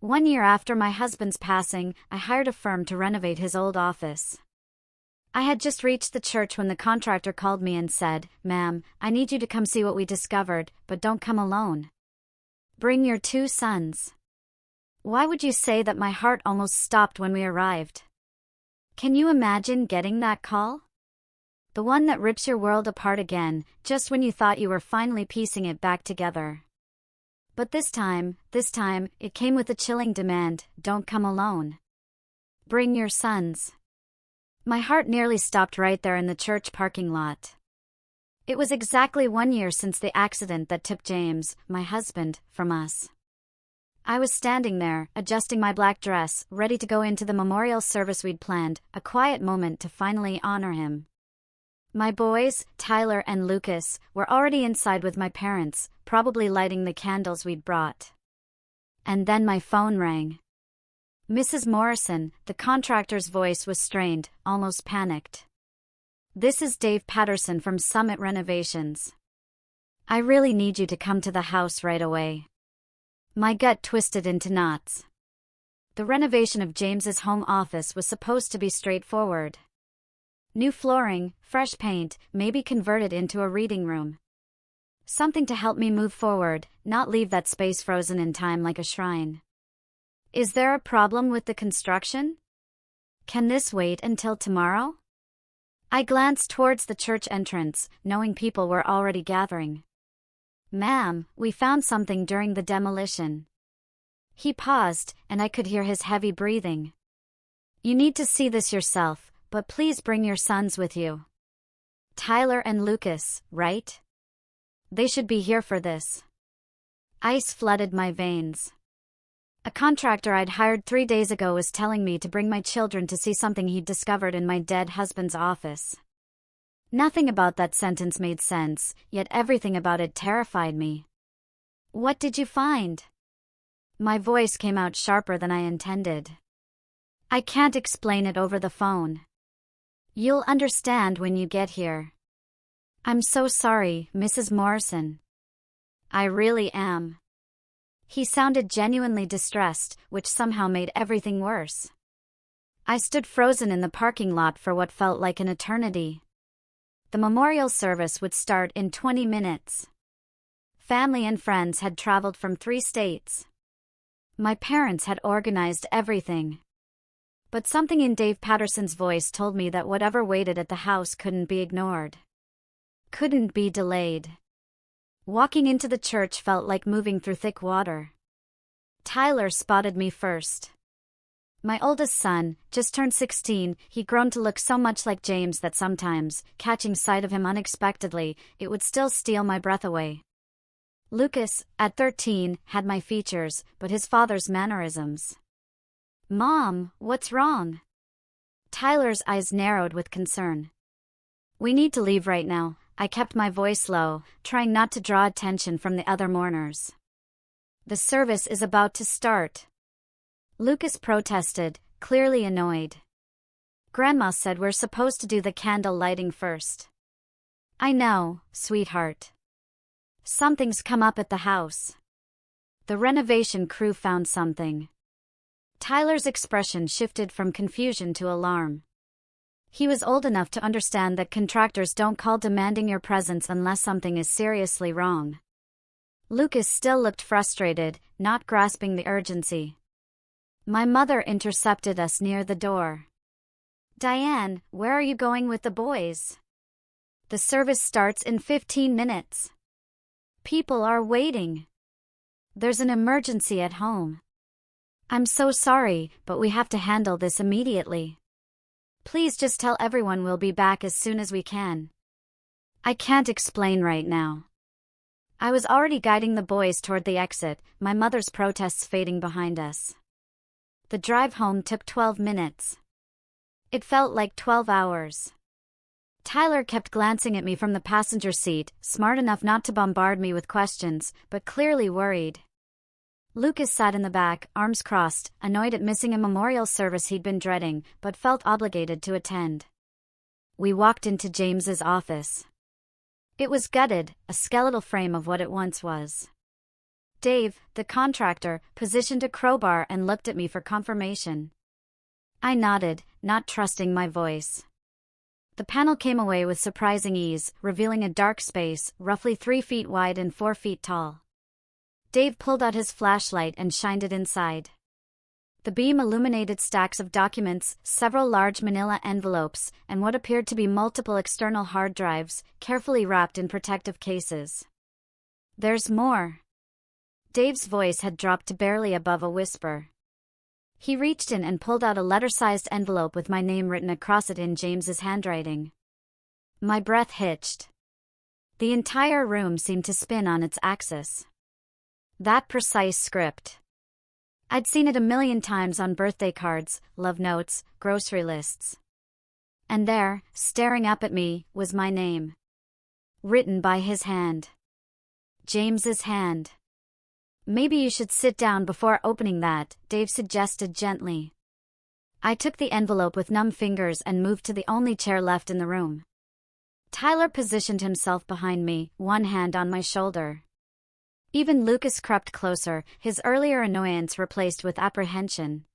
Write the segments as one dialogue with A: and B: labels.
A: 1 year after my husband's passing, I hired a firm to renovate his old office. I had just reached the church when the contractor called me and said, "Ma'am, I need you to come see what we discovered, but don't come alone. Bring your 2 sons." Why would you say that? My heart almost stopped when we arrived. Can you imagine getting that call? The one that rips your world apart again, just when you thought you were finally piecing it back together. But this time, it came with a chilling demand: don't come alone. Bring your sons. My heart nearly stopped right there in the church parking lot. It was exactly 1 year since the accident that took James, my husband, from us. I was standing there, adjusting my black dress, ready to go into the memorial service we'd planned, a quiet moment to finally honor him. My boys, Tyler and Lucas, were already inside with my parents, probably lighting the candles we'd brought. And then my phone rang. Mrs. Morrison, the contractor's voice was strained, almost panicked. "This is Dave Patterson from Summit Renovations. I really need you to come to the house right away." My gut twisted into knots. The renovation of James's home office was supposed to be straightforward. New flooring, fresh paint, maybe converted into a reading room. Something to help me move forward, not leave that space frozen in time like a shrine. Is there a problem with the construction? Can this wait until tomorrow? I glanced towards the church entrance, knowing people were already gathering. "Ma'am, we found something during the demolition." He paused, and I could hear his heavy breathing. "You need to see this yourself, but please bring your sons with you. Tyler and Lucas, right? They should be here for this." Ice flooded my veins. A contractor I'd hired 3 days ago was telling me to bring my children to see something he'd discovered in my dead husband's office. Nothing about that sentence made sense, yet everything about it terrified me. "What did you find?" My voice came out sharper than I intended. "I can't explain it over the phone. You'll understand when you get here. I'm so sorry, Mrs. Morrison. I really am." He sounded genuinely distressed, which somehow made everything worse. I stood frozen in the parking lot for what felt like an eternity. The memorial service would start in 20 minutes. Family and friends had traveled from 3 states. My parents had organized everything. But something in Dave Patterson's voice told me that whatever waited at the house couldn't be ignored. Couldn't be delayed. Walking into the church felt like moving through thick water. Tyler spotted me first. My oldest son, just turned 16, he'd grown to look so much like James that sometimes, catching sight of him unexpectedly, it would still steal my breath away. Lucas, at 13, had my features, but his father's mannerisms. "Mom, what's wrong?" Tyler's eyes narrowed with concern. "We need to leave right now." I kept my voice low, trying not to draw attention from the other mourners. "The service is about to start." Lucas protested, clearly annoyed. "Grandma said we're supposed to do the candle lighting first." "I know, sweetheart. Something's come up at the house." The renovation crew found something. Tyler's expression shifted from confusion to alarm. He was old enough to understand that contractors don't call demanding your presence unless something is seriously wrong. Lucas still looked frustrated, not grasping the urgency. My mother intercepted us near the door. "Diane, where are you going with the boys? The service starts in 15 minutes. People are waiting. There's an emergency at home." "I'm so sorry, but we have to handle this immediately. Please just tell everyone we'll be back as soon as we can." "I can't explain right now." I was already guiding the boys toward the exit, my mother's protests fading behind us. The drive home took 12 minutes. It felt like 12 hours. Tyler kept glancing at me from the passenger seat, smart enough not to bombard me with questions, but clearly worried. Lucas sat in the back, arms crossed, annoyed at missing a memorial service he'd been dreading, but felt obligated to attend. We walked into James's office. It was gutted, a skeletal frame of what it once was. Dave, the contractor, positioned a crowbar and looked at me for confirmation. I nodded, not trusting my voice. The panel came away with surprising ease, revealing a dark space, roughly 3 feet wide and 4 feet tall. Dave pulled out his flashlight and shined it inside. The beam illuminated stacks of documents, several large manila envelopes, and what appeared to be multiple external hard drives, carefully wrapped in protective cases. "There's more." Dave's voice had dropped to barely above a whisper. He reached in and pulled out a letter-sized envelope with my name written across it in James's handwriting. My breath hitched. The entire room seemed to spin on its axis. That precise script. I'd seen it a million times on birthday cards, love notes, grocery lists. And there, staring up at me, was my name. Written by his hand. James's hand. "Maybe you should sit down before opening that," Dave suggested gently. I took the envelope with numb fingers and moved to the only chair left in the room. Tyler positioned himself behind me, one hand on my shoulder. Even Lucas crept closer, his earlier annoyance replaced with apprehension.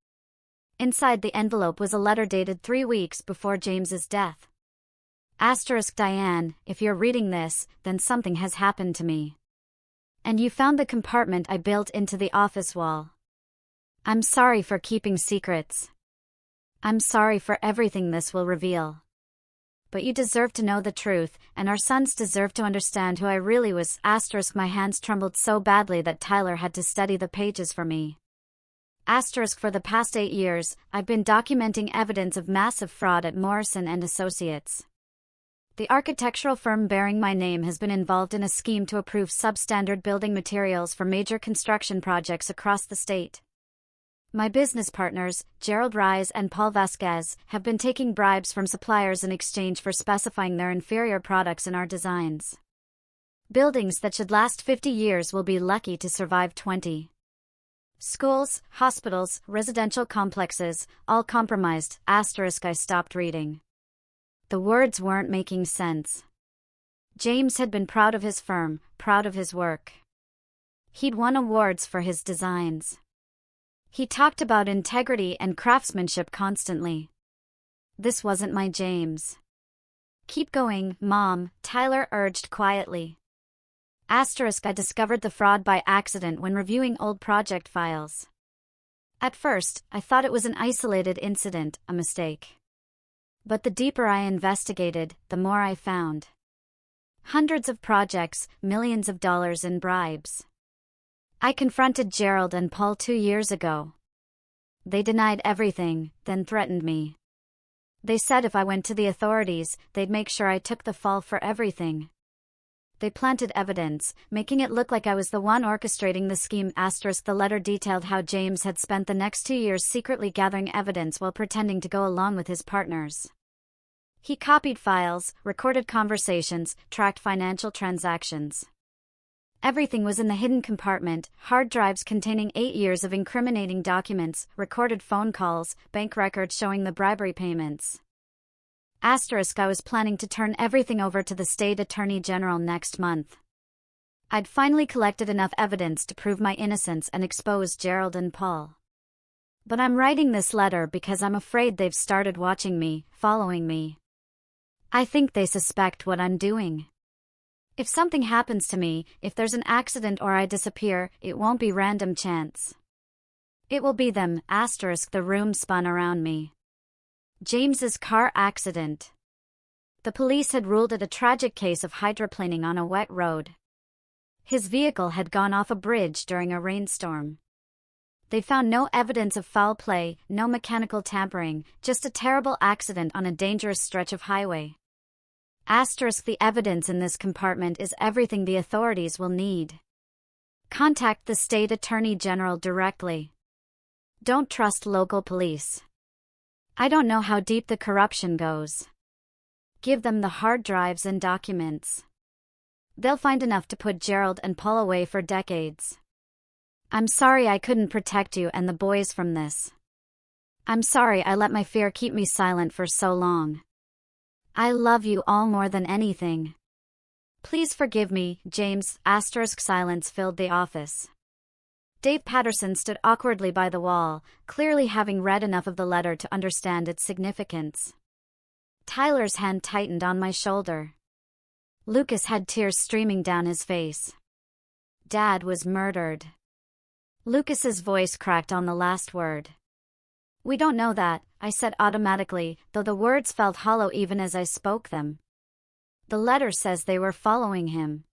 A: Inside the envelope was a letter dated 3 weeks before James's death. Diane, if you're reading this, then something has happened to me. And you found the compartment I built into the office wall. I'm sorry for keeping secrets. I'm sorry for everything this will reveal. But you deserve to know the truth, and our sons deserve to understand who I really was. My hands trembled so badly that Tyler had to study the pages for me. For the past 8 years, I've been documenting evidence of massive fraud at Morrison & Associates. The architectural firm bearing my name has been involved in a scheme to approve substandard building materials for major construction projects across the state. My business partners, Gerald Rise and Paul Vasquez, have been taking bribes from suppliers in exchange for specifying their inferior products in our designs. Buildings that should last 50 years will be lucky to survive 20. Schools, hospitals, residential complexes, all compromised. I stopped reading. The words weren't making sense. James had been proud of his firm, proud of his work. He'd won awards for his designs. He talked about integrity and craftsmanship constantly. This wasn't my James. "Keep going, Mom," Tyler urged quietly. I discovered the fraud by accident when reviewing old project files. At first, I thought it was an isolated incident, a mistake. But the deeper I investigated, the more I found. Hundreds of projects, millions of dollars in bribes. I confronted Gerald and Paul 2 years ago. They denied everything, then threatened me. They said if I went to the authorities, they'd make sure I took the fall for everything. They planted evidence, making it look like I was the one orchestrating the scheme. The letter detailed how James had spent the next 2 years secretly gathering evidence while pretending to go along with his partners. He copied files, recorded conversations, tracked financial transactions. Everything was in the hidden compartment, hard drives containing 8 years of incriminating documents, recorded phone calls, bank records showing the bribery payments. I was planning to turn everything over to the state attorney general next month. I'd finally collected enough evidence to prove my innocence and expose Gerald and Paul. But I'm writing this letter because I'm afraid they've started watching me, following me. I think they suspect what I'm doing. If something happens to me, if there's an accident or I disappear, it won't be random chance. It will be them. The room spun around me. James's car accident. The police had ruled it a tragic case of hydroplaning on a wet road. His vehicle had gone off a bridge during a rainstorm. They found no evidence of foul play, no mechanical tampering, just a terrible accident on a dangerous stretch of highway. The evidence in this compartment is everything the authorities will need. Contact the state attorney general directly. Don't trust local police. I don't know how deep the corruption goes. Give them the hard drives and documents. They'll find enough to put Gerald and Paul away for decades. I'm sorry I couldn't protect you and the boys from this. I'm sorry I let my fear keep me silent for so long. I love you all more than anything. Please forgive me, James. Silence filled the office. Dave Patterson stood awkwardly by the wall, clearly having read enough of the letter to understand its significance. Tyler's hand tightened on my shoulder. Lucas had tears streaming down his face. Dad was murdered. Lucas's voice cracked on the last word. We don't know that, I said automatically, though the words felt hollow even as I spoke them. The letter says they were following him.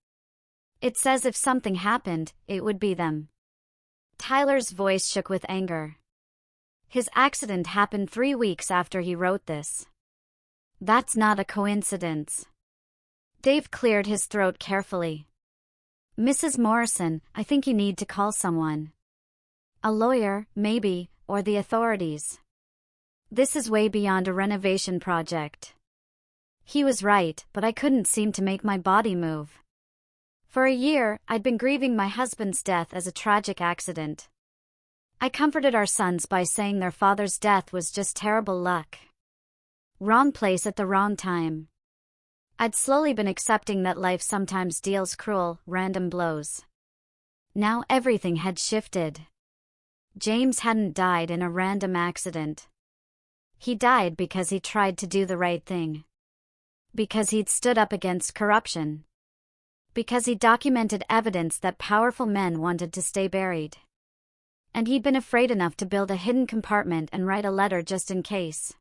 A: It says if something happened, it would be them. Tyler's voice shook with anger. His accident happened 3 weeks after he wrote this. That's not a coincidence. Dave cleared his throat carefully. Mrs. Morrison, I think you need to call someone. A lawyer, maybe, or the authorities. This is way beyond a renovation project. He was right, but I couldn't seem to make my body move. For a year, I'd been grieving my husband's death as a tragic accident. I comforted our sons by saying their father's death was just terrible luck. Wrong place at the wrong time. I'd slowly been accepting that life sometimes deals cruel, random blows. Now everything had shifted. James hadn't died in a random accident. He died because he tried to do the right thing. Because he'd stood up against corruption. Because he documented evidence that powerful men wanted to stay buried. And he'd been afraid enough to build a hidden compartment and write a letter just in case.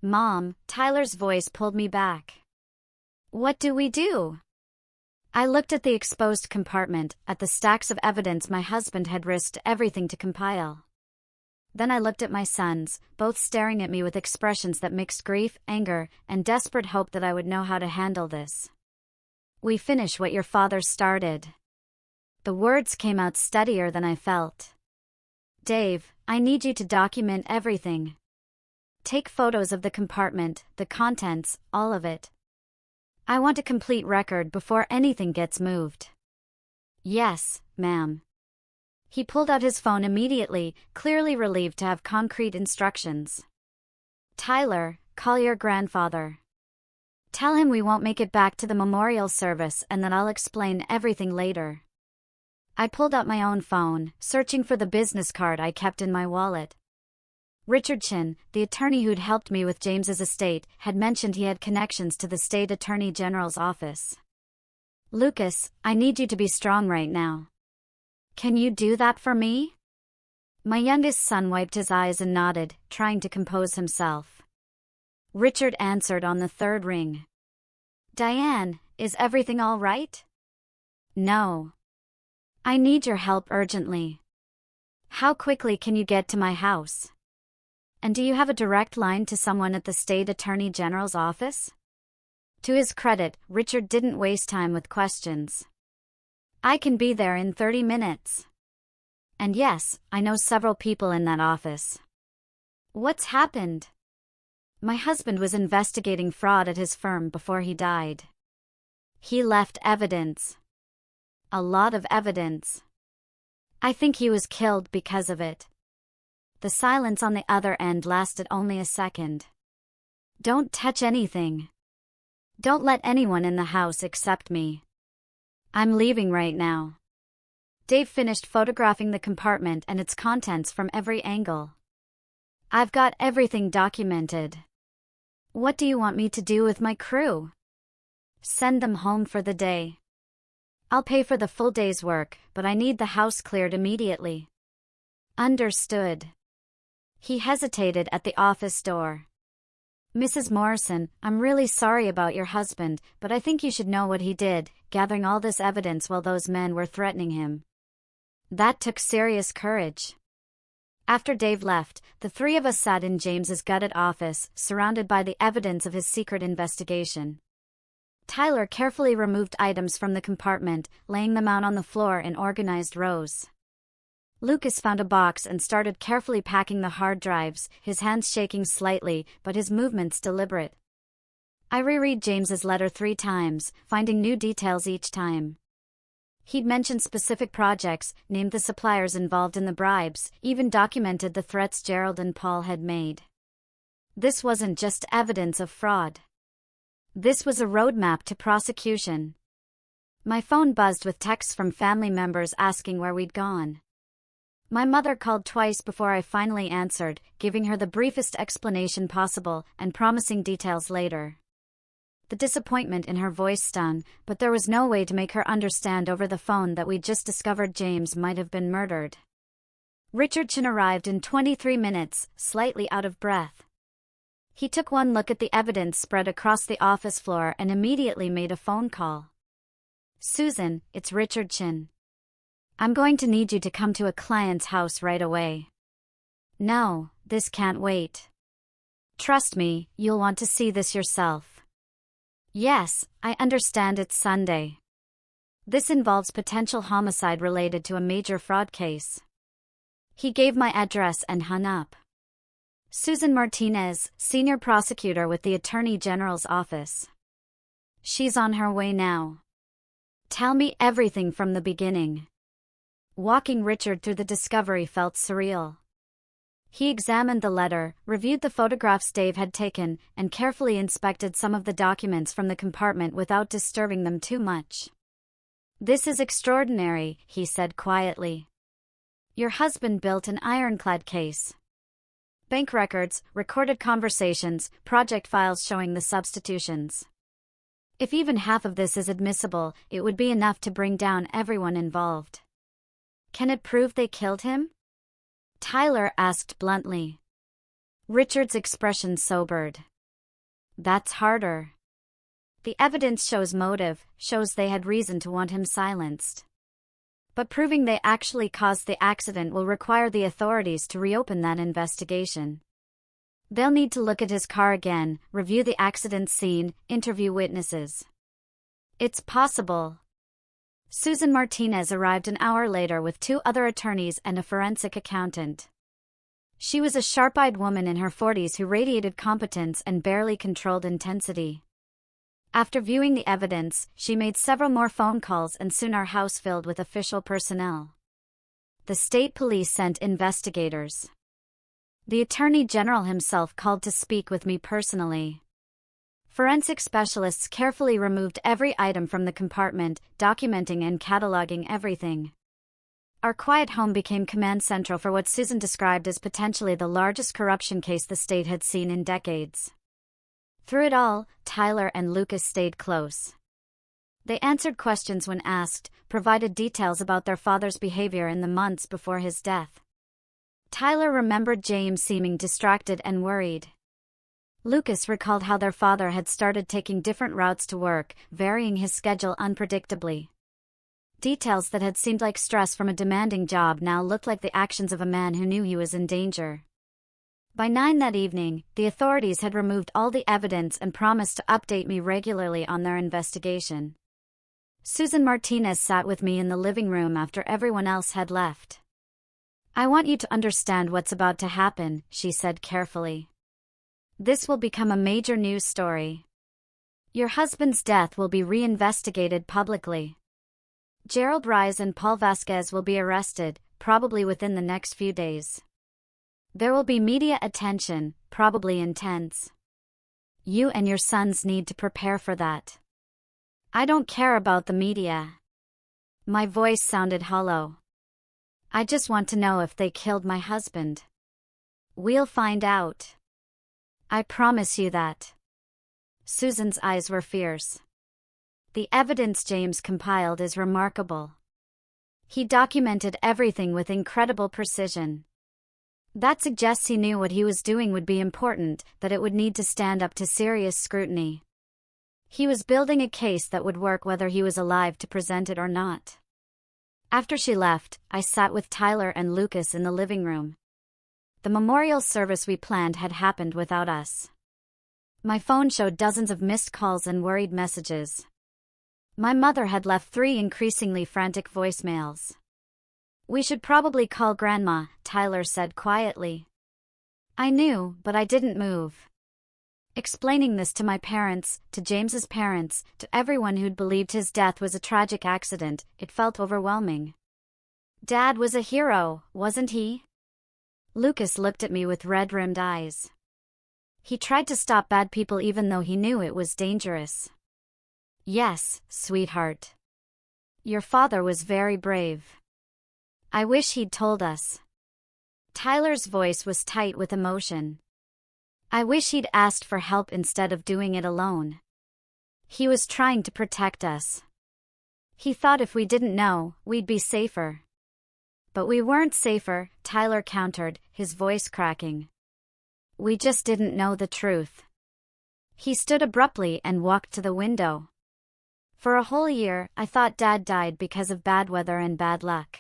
A: Mom, Tyler's voice pulled me back. What do we do? I looked at the exposed compartment, at the stacks of evidence my husband had risked everything to compile. Then I looked at my sons, both staring at me with expressions that mixed grief, anger, and desperate hope that I would know how to handle this. We finish what your father started. The words came out steadier than I felt. Dave, I need you to document everything. Take photos of the compartment, the contents, all of it. I want a complete record before anything gets moved. Yes, ma'am. He pulled out his phone immediately, clearly relieved to have concrete instructions. Tyler, call your grandfather. Tell him we won't make it back to the memorial service and that I'll explain everything later. I pulled out my own phone, searching for the business card I kept in my wallet. Richard Chin, the attorney who'd helped me with James's estate, had mentioned he had connections to the state attorney general's office. Lucas, I need you to be strong right now. Can you do that for me? My youngest son wiped his eyes and nodded, trying to compose himself. Richard answered on the third ring. Diane, is everything all right? No. I need your help urgently. How quickly can you get to my house? And do you have a direct line to someone at the state attorney general's office? To his credit, Richard didn't waste time with questions. I can be there in 30 minutes. And yes, I know several people in that office. What's happened? My husband was investigating fraud at his firm before he died. He left evidence. A lot of evidence. I think he was killed because of it. The silence on the other end lasted only a second. Don't touch anything. Don't let anyone in the house except me. I'm leaving right now. Dave finished photographing the compartment and its contents from every angle. I've got everything documented. What do you want me to do with my crew? Send them home for the day. I'll pay for the full day's work, but I need the house cleared immediately. Understood. He hesitated at the office door. Mrs. Morrison, I'm really sorry about your husband, but I think you should know what he did, gathering all this evidence while those men were threatening him. That took serious courage. After Dave left, the three of us sat in James's gutted office, surrounded by the evidence of his secret investigation. Tyler carefully removed items from the compartment, laying them out on the floor in organized rows. Lucas found a box and started carefully packing the hard drives, his hands shaking slightly, but his movements deliberate. I reread James's letter 3 times, finding new details each time. He'd mentioned specific projects, named the suppliers involved in the bribes, even documented the threats Gerald and Paul had made. This wasn't just evidence of fraud. This was a roadmap to prosecution. My phone buzzed with texts from family members asking where we'd gone. My mother called twice before I finally answered, giving her the briefest explanation possible and promising details later. The disappointment in her voice stung, but there was no way to make her understand over the phone that we'd just discovered James might have been murdered. Richardson arrived in 23 minutes, slightly out of breath. He took one look at the evidence spread across the office floor and immediately made a phone call. "Susan, it's Richardson. I'm going to need you to come to a client's house right away." "No, this can't wait. Trust me, you'll want to see this yourself." "Yes, I understand it's Sunday. This involves potential homicide related to a major fraud case." He gave my address and hung up. "Susan Martinez, senior prosecutor with the Attorney General's office. She's on her way now. Tell me everything from the beginning." Walking Richard through the discovery felt surreal. He examined the letter, reviewed the photographs Dave had taken, and carefully inspected some of the documents from the compartment without disturbing them too much. "This is extraordinary," he said quietly. "Your husband built an ironclad case. Bank records, recorded conversations, project files showing the substitutions. If even half of this is admissible, it would be enough to bring down everyone involved." "Can it prove they killed him?" Tyler asked bluntly. Richard's expression sobered. "That's harder. The evidence shows motive, shows they had reason to want him silenced. But proving they actually caused the accident will require the authorities to reopen that investigation. They'll need to look at his car again, review the accident scene, interview witnesses." "It's possible." Susan Martinez arrived an hour later with 2 other attorneys and a forensic accountant. She was a sharp-eyed woman in her 40s who radiated competence and barely controlled intensity. After viewing the evidence, she made several more phone calls and soon our house filled with official personnel. The state police sent investigators. The Attorney General himself called to speak with me personally. Forensic specialists carefully removed every item from the compartment, documenting and cataloging everything. Our quiet home became command central for what Susan described as potentially the largest corruption case the state had seen in decades. Through it all, Tyler and Lucas stayed close. They answered questions when asked, provided details about their father's behavior in the months before his death. Tyler remembered James seeming distracted and worried. Lucas recalled how their father had started taking different routes to work, varying his schedule unpredictably. Details that had seemed like stress from a demanding job now looked like the actions of a man who knew he was in danger. By 9 that evening, the authorities had removed all the evidence and promised to update me regularly on their investigation. Susan Martinez sat with me in the living room after everyone else had left. "I want you to understand what's about to happen," she said carefully. "This will become a major news story. Your husband's death will be reinvestigated publicly. Gerald Rise and Paul Vasquez will be arrested, probably within the next few days. There will be media attention, probably intense. You and your sons need to prepare for that." "I don't care about the media." My voice sounded hollow. "I just want to know if they killed my husband. We'll find out. I promise you that." Susan's eyes were fierce. "The evidence James compiled is remarkable. He documented everything with incredible precision. That suggests he knew what he was doing would be important, that it would need to stand up to serious scrutiny. He was building a case that would work whether he was alive to present it or not." After she left, I sat with Tyler and Lucas in the living room. The memorial service we planned had happened without us. My phone showed dozens of missed calls and worried messages. My mother had left 3 increasingly frantic voicemails. "We should probably call Grandma," Tyler said quietly. I knew, but I didn't move. Explaining this to my parents, to James's parents, to everyone who'd believed his death was a tragic accident, it felt overwhelming. Dad was a hero, wasn't he? Lucas looked at me with red-rimmed eyes. He tried to stop bad people even though he knew it was dangerous. Yes, sweetheart. Your father was very brave. I wish he'd told us. Tyler's voice was tight with emotion. I wish he'd asked for help instead of doing it alone. He was trying to protect us. He thought if we didn't know, we'd be safer. But we weren't safer, Tyler countered, his voice cracking. We just didn't know the truth. He stood abruptly and walked to the window. For a whole year, I thought Dad died because of bad weather and bad luck.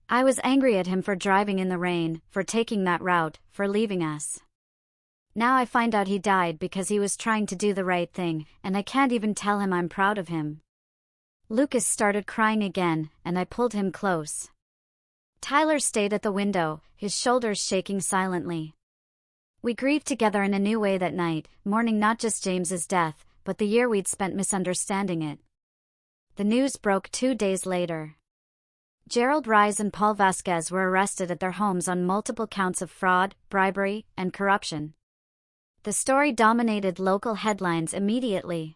A: I was angry at him for driving in the rain, for taking that route, for leaving us. Now I find out he died because he was trying to do the right thing, and I can't even tell him I'm proud of him. Lucas started crying again, and I pulled him close. Tyler stayed at the window, his shoulders shaking silently. We grieved together in a new way that night, mourning not just James's death, but the year we'd spent misunderstanding it. The news broke 2 days later. Gerald Rise and Paul Vasquez were arrested at their homes on multiple counts of fraud, bribery, and corruption. The story dominated local headlines immediately.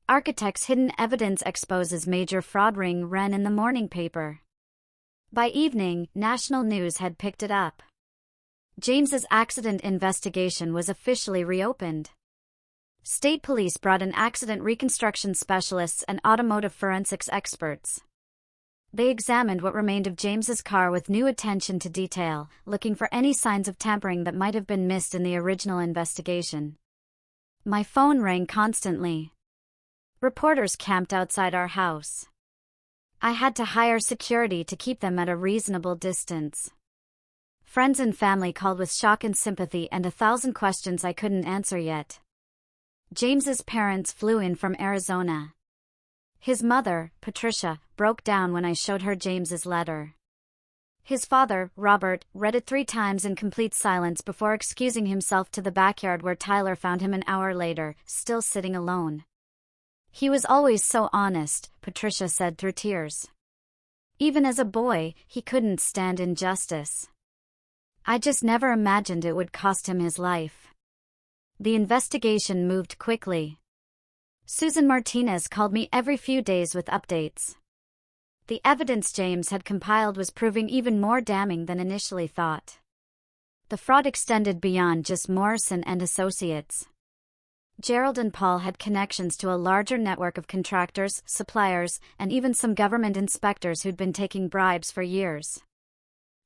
A: Architects' hidden evidence exposes major fraud ring ran in the morning paper. By evening, national news had picked it up. James's accident investigation was officially reopened. State police brought in accident reconstruction specialists and automotive forensics experts. They examined what remained of James's car with new attention to detail, looking for any signs of tampering that might have been missed in the original investigation. My phone rang constantly. Reporters camped outside our house. I had to hire security to keep them at a reasonable distance. Friends and family called with shock and sympathy and 1,000 questions I couldn't answer yet. James's parents flew in from Arizona. His mother, Patricia, broke down when I showed her James's letter. His father, Robert, read it 3 times in complete silence before excusing himself to the backyard where Tyler found him an hour later, still sitting alone. He was always so honest, Patricia said through tears. Even as a boy, he couldn't stand injustice. I just never imagined it would cost him his life. The investigation moved quickly. Susan Martinez called me every few days with updates. The evidence James had compiled was proving even more damning than initially thought. The fraud extended beyond just Morrison and Associates. Gerald and Paul had connections to a larger network of contractors, suppliers, and even some government inspectors who'd been taking bribes for years.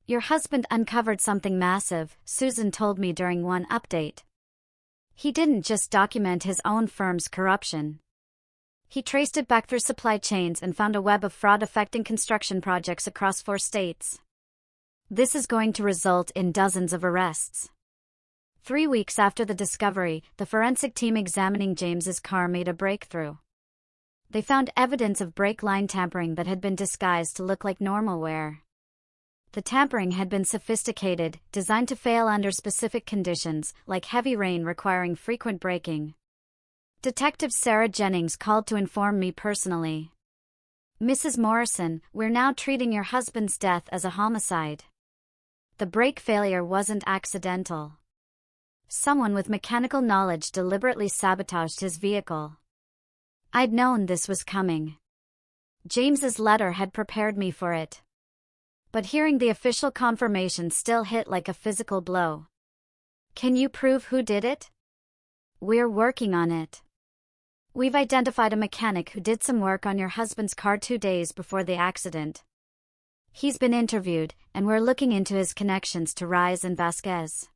A: Your husband uncovered something massive, Susan told me during one update. He didn't just document his own firm's corruption. He traced it back through supply chains and found a web of fraud affecting construction projects across 4 states. This is going to result in dozens of arrests. 3 weeks after the discovery, the forensic team examining James's car made a breakthrough. They found evidence of brake line tampering that had been disguised to look like normal wear. The tampering had been sophisticated, designed to fail under specific conditions, like heavy rain requiring frequent braking. Detective Sarah Jennings called to inform me personally. Mrs. Morrison, we're now treating your husband's death as a homicide. The brake failure wasn't accidental. Someone with mechanical knowledge deliberately sabotaged his vehicle. I'd known this was coming. James's letter had prepared me for it. But hearing the official confirmation still hit like a physical blow. Can you prove who did it? We're working on it. We've identified a mechanic who did some work on your husband's car 2 days before the accident. He's been interviewed, and we're looking into his connections to Rise and Vasquez.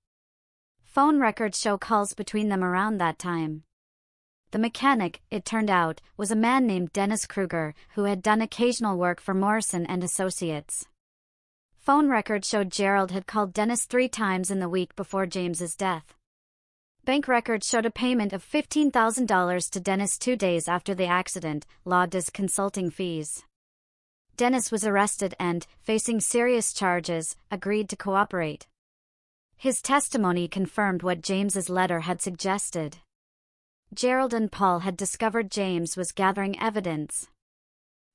A: Phone records show calls between them around that time. The mechanic, it turned out, was a man named Dennis Kruger, who had done occasional work for Morrison and Associates. Phone records showed Gerald had called Dennis 3 times in the week before James's death. Bank records showed a payment of $15,000 to Dennis 2 days after the accident, logged as consulting fees. Dennis was arrested and, facing serious charges, agreed to cooperate. His testimony confirmed what James's letter had suggested. Gerald and Paul had discovered James was gathering evidence.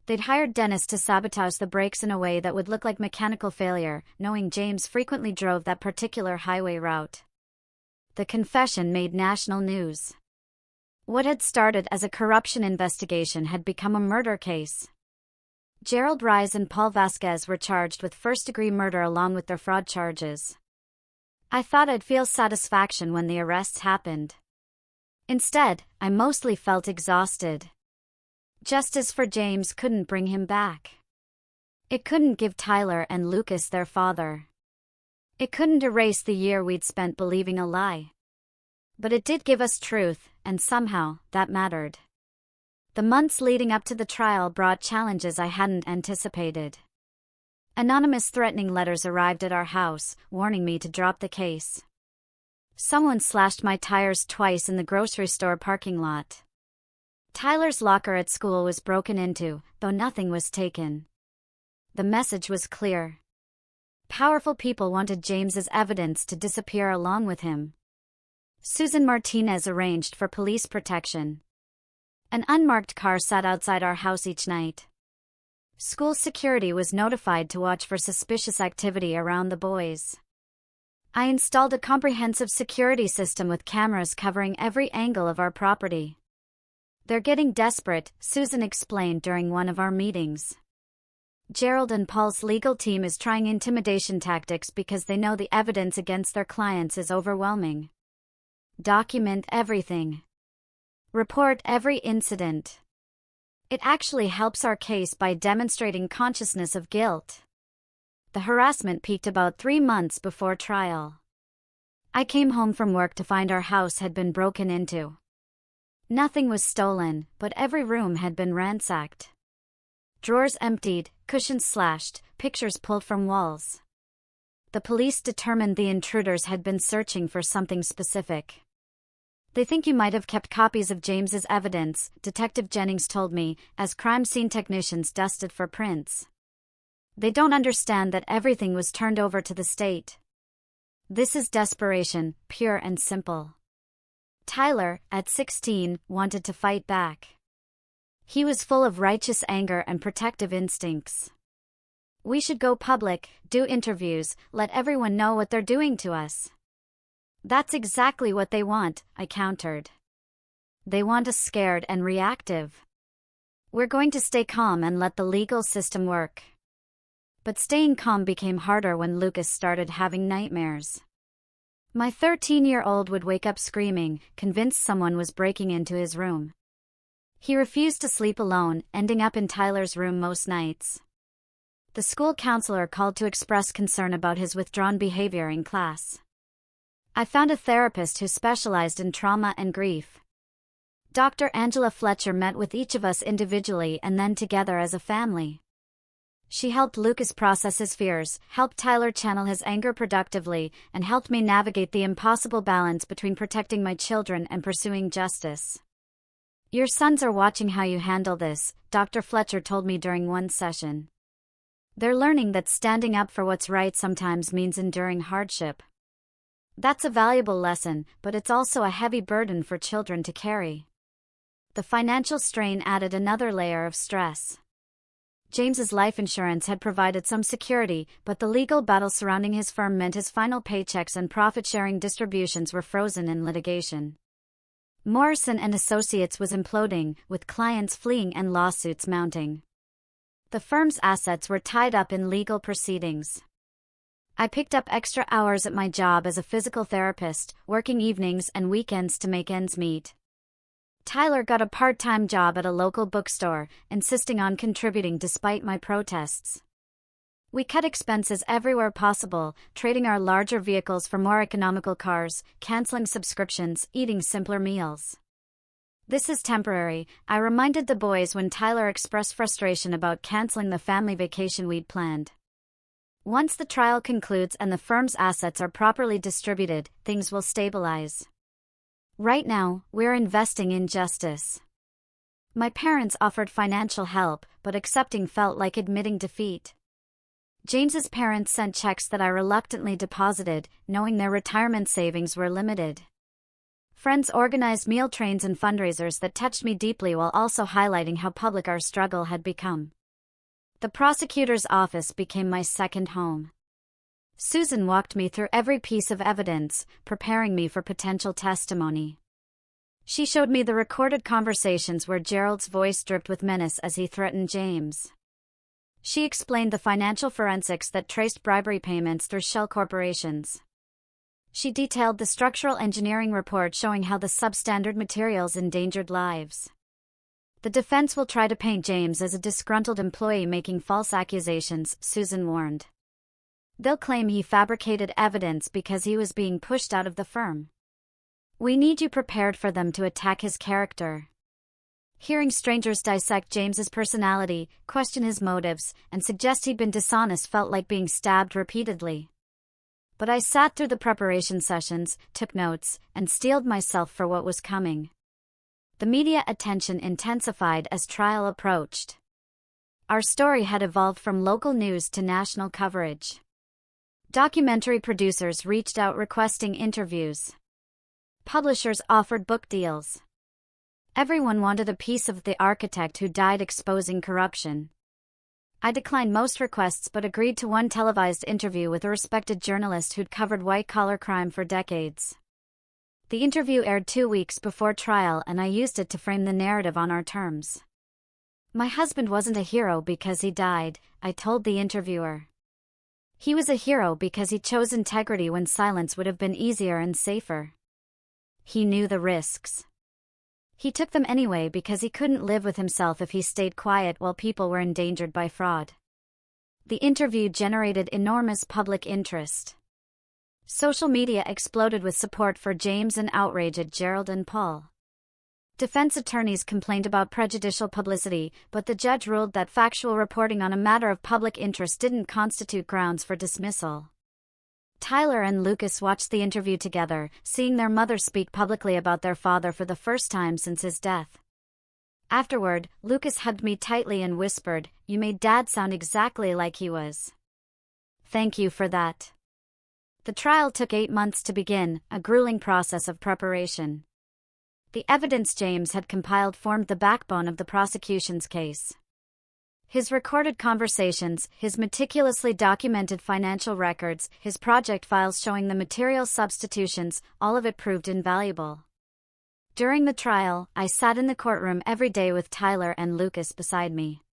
A: They'd hired Dennis to sabotage the brakes in a way that would look like mechanical failure, knowing James frequently drove that particular highway route. The confession made national news. What had started as a corruption investigation had become a murder case. Gerald Rise and Paul Vasquez were charged with first-degree murder along with their fraud charges. I thought I'd feel satisfaction when the arrests happened. Instead, I mostly felt exhausted. Justice for James couldn't bring him back. It couldn't give Tyler and Lucas their father. It couldn't erase the year we'd spent believing a lie. But it did give us truth, and somehow, that mattered. The months leading up to the trial brought challenges I hadn't anticipated. Anonymous threatening letters arrived at our house, warning me to drop the case. Someone slashed my tires twice in the grocery store parking lot. Tyler's locker at school was broken into, though nothing was taken. The message was clear. Powerful people wanted James's evidence to disappear along with him. Susan Martinez arranged for police protection. An unmarked car sat outside our house each night. School security was notified to watch for suspicious activity around the boys. I installed a comprehensive security system with cameras covering every angle of our property. "They're getting desperate," Susan explained during one of our meetings. Gerald and Paul's legal team is trying intimidation tactics because they know the evidence against their clients is overwhelming. Document everything. Report every incident. It actually helps our case by demonstrating consciousness of guilt. The harassment peaked about 3 months before trial. I came home from work to find our house had been broken into. Nothing was stolen, but every room had been ransacked. Drawers emptied, cushions slashed, pictures pulled from walls. The police determined the intruders had been searching for something specific. "They think you might have kept copies of James's evidence," Detective Jennings told me, as crime scene technicians dusted for prints. "They don't understand that everything was turned over to the state." This is desperation, pure and simple. Tyler, at 16, wanted to fight back. He was full of righteous anger and protective instincts. "We should go public, do interviews, let everyone know what they're doing to us." "That's exactly what they want," I countered. "They want us scared and reactive. We're going to stay calm and let the legal system work." But staying calm became harder when Lucas started having nightmares. My 13-year-old would wake up screaming, convinced someone was breaking into his room. He refused to sleep alone, ending up in Tyler's room most nights. The school counselor called to express concern about his withdrawn behavior in class. I found a therapist who specialized in trauma and grief. Dr. Angela Fletcher met with each of us individually and then together as a family. She helped Lucas process his fears, helped Tyler channel his anger productively, and helped me navigate the impossible balance between protecting my children and pursuing justice. "Your sons are watching how you handle this," Dr. Fletcher told me during one session. "They're learning that standing up for what's right sometimes means enduring hardship. That's a valuable lesson, but it's also a heavy burden for children to carry." The financial strain added another layer of stress. James's life insurance had provided some security, but the legal battle surrounding his firm meant his final paychecks and profit-sharing distributions were frozen in litigation. Morrison and Associates was imploding, with clients fleeing and lawsuits mounting. The firm's assets were tied up in legal proceedings. I picked up extra hours at my job as a physical therapist, working evenings and weekends to make ends meet. Tyler got a part-time job at a local bookstore, insisting on contributing despite my protests. We cut expenses everywhere possible, trading our larger vehicles for more economical cars, canceling subscriptions, eating simpler meals. "This is temporary," I reminded the boys when Tyler expressed frustration about canceling the family vacation we'd planned. "Once the trial concludes and the firm's assets are properly distributed, things will stabilize. Right now, we're investing in justice." My parents offered financial help, but accepting felt like admitting defeat. James's parents sent checks that I reluctantly deposited, knowing their retirement savings were limited. Friends organized meal trains and fundraisers that touched me deeply while also highlighting how public our struggle had become. The prosecutor's office became my second home. Susan walked me through every piece of evidence, preparing me for potential testimony. She showed me the recorded conversations where Gerald's voice dripped with menace as he threatened James. She explained the financial forensics that traced bribery payments through shell corporations. She detailed the structural engineering report showing how the substandard materials endangered lives. The defense will try to paint James as a disgruntled employee making false accusations, Susan warned. They'll claim he fabricated evidence because he was being pushed out of the firm. We need you prepared for them to attack his character. Hearing strangers dissect James's personality, question his motives, and suggest he'd been dishonest felt like being stabbed repeatedly. But I sat through the preparation sessions, took notes, and steeled myself for what was coming. The media attention intensified as trial approached. Our story had evolved from local news to national coverage. Documentary producers reached out requesting interviews. Publishers offered book deals. Everyone wanted a piece of the architect who died exposing corruption. I declined most requests but agreed to one televised interview with a respected journalist who'd covered white-collar crime for decades. The interview aired 2 weeks before trial and I used it to frame the narrative on our terms. My husband wasn't a hero because he died, I told the interviewer. He was a hero because he chose integrity when silence would have been easier and safer. He knew the risks. He took them anyway because he couldn't live with himself if he stayed quiet while people were endangered by fraud. The interview generated enormous public interest. Social media exploded with support for James and outrage at Gerald and Paul. Defense attorneys complained about prejudicial publicity, but the judge ruled that factual reporting on a matter of public interest didn't constitute grounds for dismissal. Tyler and Lucas watched the interview together, seeing their mother speak publicly about their father for the first time since his death. Afterward, Lucas hugged me tightly and whispered, "You made Dad sound exactly like he was." Thank you for that. The trial took 8 months to begin, a grueling process of preparation. The evidence James had compiled formed the backbone of the prosecution's case. His recorded conversations, his meticulously documented financial records, his project files showing the material substitutions, all of it proved invaluable. During the trial, I sat in the courtroom every day with Tyler and Lucas beside me.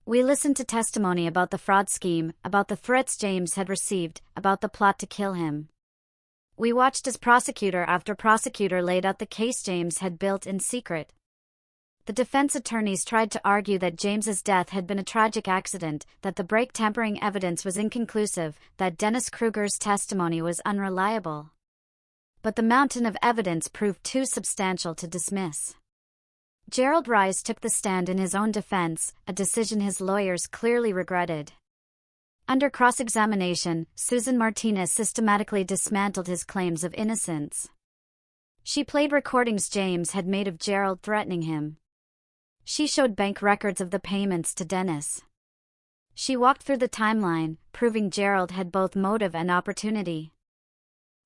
A: We listened to testimony about the fraud scheme, about the threats James had received, about the plot to kill him. We watched as prosecutor after prosecutor laid out the case James had built in secret. The defense attorneys tried to argue that James's death had been a tragic accident, that the brake tampering evidence was inconclusive, that Dennis Kruger's testimony was unreliable. But the mountain of evidence proved too substantial to dismiss. Gerald Rice took the stand in his own defense, a decision his lawyers clearly regretted. Under cross-examination, Susan Martinez systematically dismantled his claims of innocence. She played recordings James had made of Gerald threatening him. She showed bank records of the payments to Dennis. She walked through the timeline, proving Gerald had both motive and opportunity.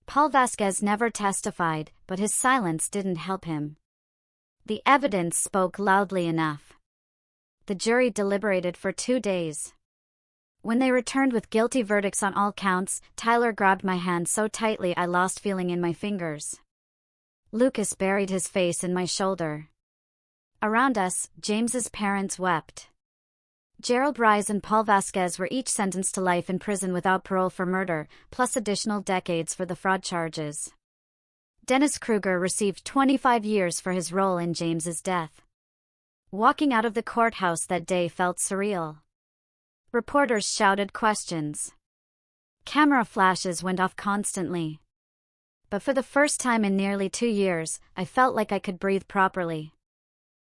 A: Paul Vasquez never testified, but his silence didn't help him. The evidence spoke loudly enough. The jury deliberated for 2 days. When they returned with guilty verdicts on all counts, Tyler grabbed my hand so tightly I lost feeling in my fingers. Lucas buried his face in my shoulder. Around us, James's parents wept. Gerald Rice and Paul Vasquez were each sentenced to life in prison without parole for murder, plus additional decades for the fraud charges. Dennis Kruger received 25 years for his role in James's death. Walking out of the courthouse that day felt surreal. Reporters shouted questions. Camera flashes went off constantly. But for the first time in nearly 2 years, I felt like I could breathe properly.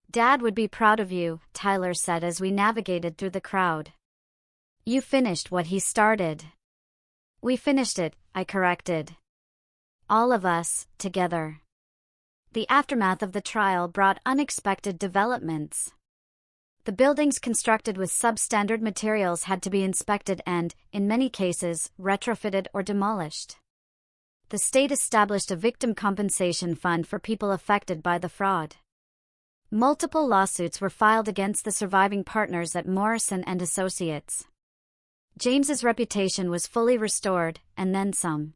A: "Dad would be proud of you," Tyler said as we navigated through the crowd. "You finished what he started." "We finished it," I corrected. All of us, together. The aftermath of the trial brought unexpected developments. The buildings constructed with substandard materials had to be inspected and, in many cases, retrofitted or demolished. The state established a victim compensation fund for people affected by the fraud. Multiple lawsuits were filed against the surviving partners at Morrison and Associates. James's reputation was fully restored, and then some.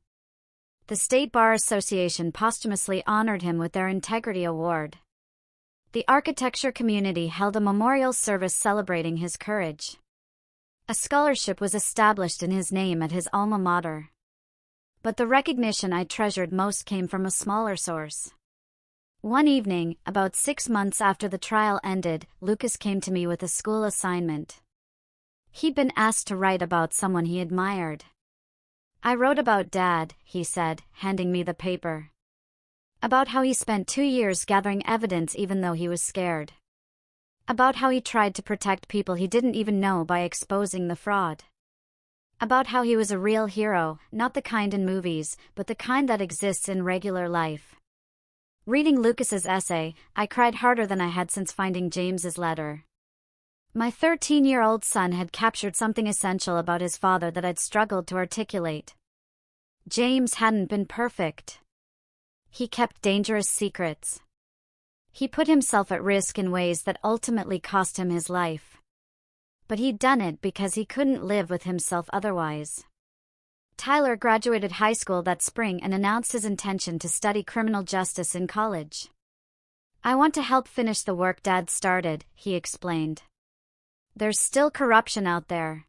A: The State Bar Association posthumously honored him with their Integrity Award. The architecture community held a memorial service celebrating his courage. A scholarship was established in his name at his alma mater. But the recognition I treasured most came from a smaller source. One evening, about 6 months after the trial ended, Lucas came to me with a school assignment. He'd been asked to write about someone he admired. "I wrote about Dad," he said, handing me the paper. About how he spent 2 years gathering evidence even though he was scared. About how he tried to protect people he didn't even know by exposing the fraud. About how he was a real hero, not the kind in movies, but the kind that exists in regular life. Reading Lucas's essay, I cried harder than I had since finding James's letter. My 13-year-old son had captured something essential about his father that I'd struggled to articulate. James hadn't been perfect. He kept dangerous secrets. He put himself at risk in ways that ultimately cost him his life. But he'd done it because he couldn't live with himself otherwise. Tyler graduated high school that spring and announced his intention to study criminal justice in college. "I want to help finish the work Dad started," he explained. "There's still corruption out there.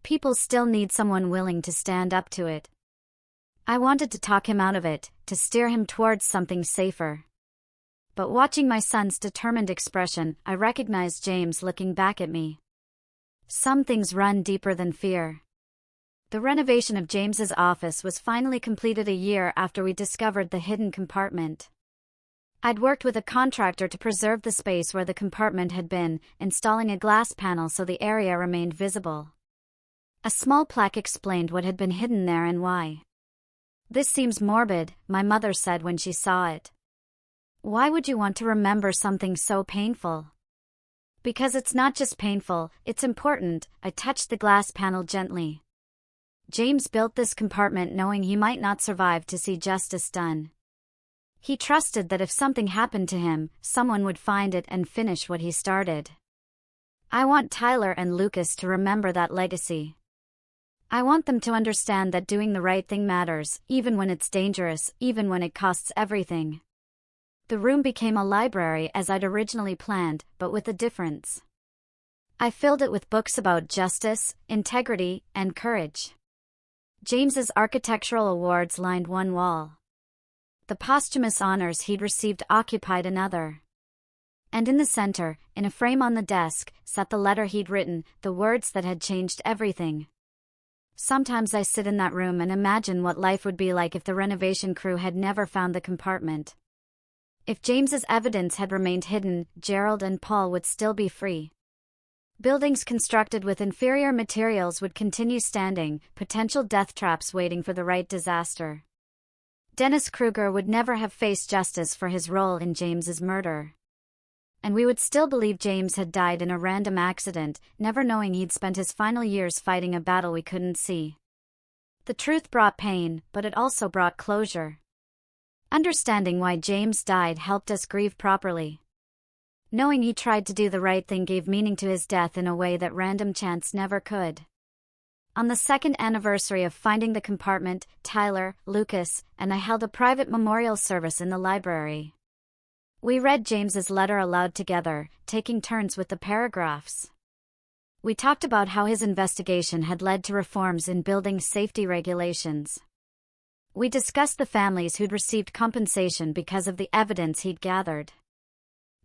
A: People still need someone willing to stand up to it." I wanted to talk him out of it, to steer him towards something safer. But watching my son's determined expression, I recognized James looking back at me. Some things run deeper than fear. The renovation of James's office was finally completed a year after we discovered the hidden compartment. I'd worked with a contractor to preserve the space where the compartment had been, installing a glass panel so the area remained visible. A small plaque explained what had been hidden there and why. "This seems morbid," my mother said when she saw it. "Why would you want to remember something so painful?" "Because it's not just painful, it's important." I touched the glass panel gently. James built this compartment knowing he might not survive to see justice done. He trusted that if something happened to him, someone would find it and finish what he started. I want Tyler and Lucas to remember that legacy. I want them to understand that doing the right thing matters, even when it's dangerous, even when it costs everything. The room became a library as I'd originally planned, but with a difference. I filled it with books about justice, integrity, and courage. James's architectural awards lined one wall. The posthumous honors he'd received occupied another. And in the center, in a frame on the desk, sat the letter he'd written, the words that had changed everything. Sometimes I sit in that room and imagine what life would be like if the renovation crew had never found the compartment. If James's evidence had remained hidden, Gerald and Paul would still be free. Buildings constructed with inferior materials would continue standing, potential death traps waiting for the right disaster. Dennis Kruger would never have faced justice for his role in James's murder. And we would still believe James had died in a random accident, never knowing he'd spent his final years fighting a battle we couldn't see. The truth brought pain, but it also brought closure. Understanding why James died helped us grieve properly. Knowing he tried to do the right thing gave meaning to his death in a way that random chance never could. On the 2nd anniversary of finding the compartment, Tyler, Lucas, and I held a private memorial service in the library. We read James's letter aloud together, taking turns with the paragraphs. We talked about how his investigation had led to reforms in building safety regulations. We discussed the families who'd received compensation because of the evidence he'd gathered.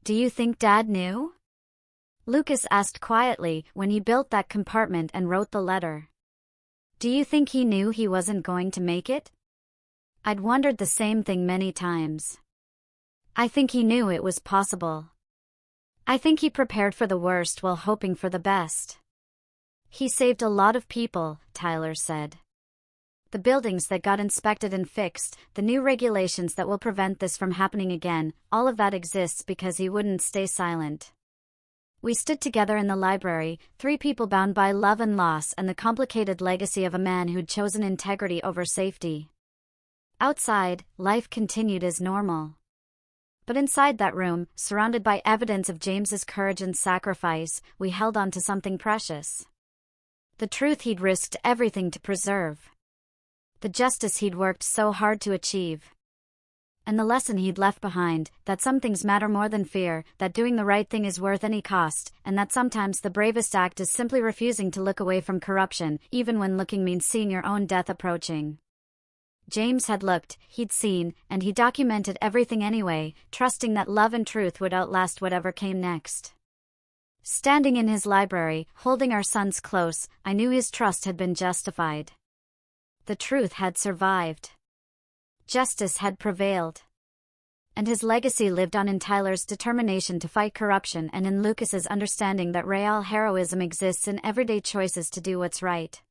A: "Do you think Dad knew?" Lucas asked quietly when he built that compartment and wrote the letter. "Do you think he knew he wasn't going to make it?" I'd wondered the same thing many times. I think he knew it was possible. I think he prepared for the worst while hoping for the best. "He saved a lot of people," Tyler said. "The buildings that got inspected and fixed, the new regulations that will prevent this from happening again, all of that exists because he wouldn't stay silent." We stood together in the library, 3 people bound by love and loss and the complicated legacy of a man who'd chosen integrity over safety. Outside, life continued as normal. But inside that room, surrounded by evidence of James's courage and sacrifice, we held on to something precious. The truth he'd risked everything to preserve. The justice he'd worked so hard to achieve. and the lesson he'd left behind, that some things matter more than fear, that doing the right thing is worth any cost, and that sometimes the bravest act is simply refusing to look away from corruption, even when looking means seeing your own death approaching. James had looked, he'd seen, and he documented everything anyway, trusting that love and truth would outlast whatever came next. Standing in his library, holding our sons close, I knew his trust had been justified. The truth had survived. Justice had prevailed. And his legacy lived on in Tyler's determination to fight corruption and in Lucas's understanding that real heroism exists in everyday choices to do what's right.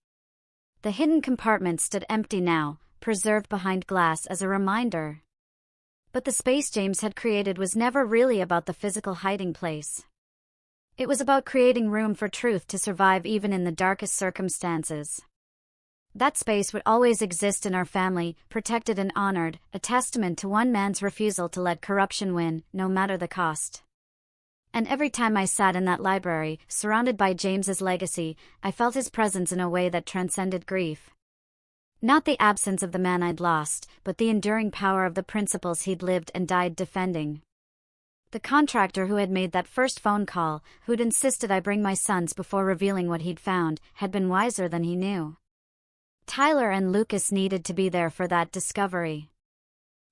A: The hidden compartment stood empty now, preserved behind glass as a reminder. But the space James had created was never really about the physical hiding place. It was about creating room for truth to survive even in the darkest circumstances. That space would always exist in our family, protected and honored, a testament to one man's refusal to let corruption win, no matter the cost. And every time I sat in that library, surrounded by James's legacy, I felt his presence in a way that transcended grief. Not the absence of the man I'd lost, but the enduring power of the principles he'd lived and died defending. The contractor who had made that first phone call, who'd insisted I bring my sons before revealing what he'd found, had been wiser than he knew. Tyler and Lucas needed to be there for that discovery.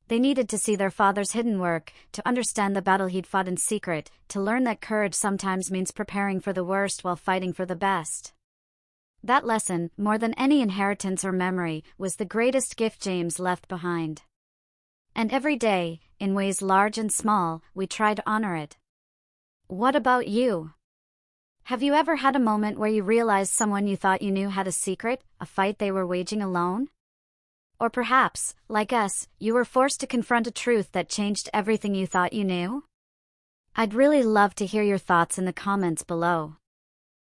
A: They needed to see their father's hidden work, to understand the battle he'd fought in secret, to learn that courage sometimes means preparing for the worst while fighting for the best. That lesson, more than any inheritance or memory, was the greatest gift James left behind. And every day, in ways large and small, we try to honor it. What about you? Have you ever had a moment where you realized someone you thought you knew had a secret, a fight they were waging alone? Or perhaps, like us, you were forced to confront a truth that changed everything you thought you knew? I'd really love to hear your thoughts in the comments below.